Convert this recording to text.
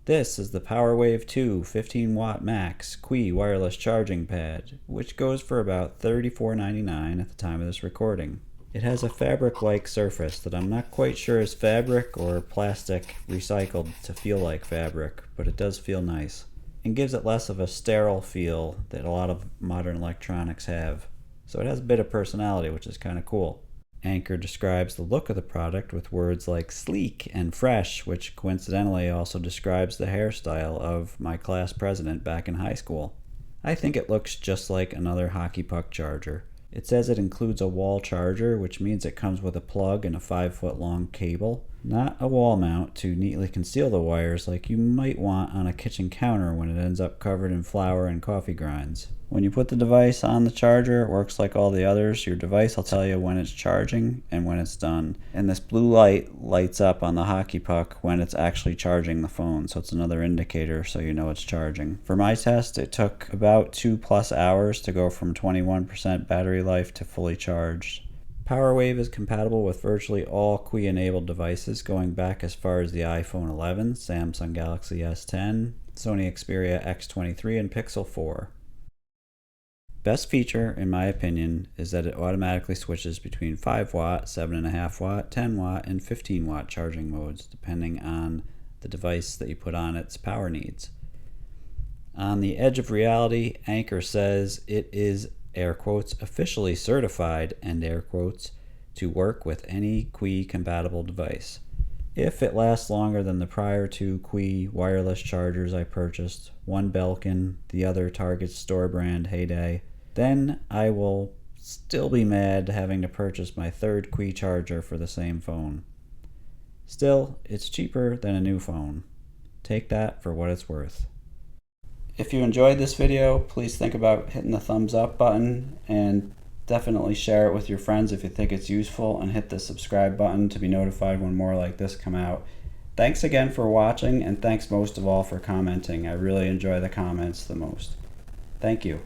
This is the PowerWave 2 15-watt max Qi wireless charging pad, which goes for about $34.99 at the time of this recording. It has a fabric-like surface that I'm not quite sure is fabric or plastic recycled to feel like fabric, but it does feel nice, and gives it less of a sterile feel that a lot of modern electronics have. So it has a bit of personality, which is kind of cool. Anker describes the look of the product with words like sleek and fresh, which coincidentally also describes the hairstyle of my class president back in high school. I think it looks just like another hockey puck charger. It says it includes a wall charger, which means it comes with a plug and a 5-foot long cable, not a wall mount to neatly conceal the wires like you might want on a kitchen counter when it ends up covered in flour and coffee grinds. When you put the device on the charger, it works like all the others. Your device will tell you when it's charging and when it's done. And this blue light lights up on the hockey puck when it's actually charging the phone, so it's another indicator so you know it's charging. For my test, it took about 2+ hours to go from 21% battery life to fully charged. PowerWave is compatible with virtually all Qi-enabled devices going back as far as the iPhone 11, Samsung Galaxy S10, Sony Xperia X23, and Pixel 4. Best feature, in my opinion, is that it automatically switches between 5-watt, 7.5-watt, 10-watt, and 15-watt charging modes, depending on the device that you put on its power needs. On the edge of reality, Anker says it is, air quotes, officially certified, end air quotes, to work with any Qi-compatible device. If it lasts longer than the prior 2 Qi wireless chargers I purchased, one Belkin, the other Target's store brand Heyday, then I will still be mad having to purchase my 3rd Qi charger for the same phone. Still, it's cheaper than a new phone. Take that for what it's worth. If you enjoyed this video, please think about hitting the thumbs up button and definitely share it with your friends if you think it's useful, and hit the subscribe button to be notified when more like this come out. Thanks again for watching, and thanks most of all for commenting. I really enjoy the comments the most. Thank you.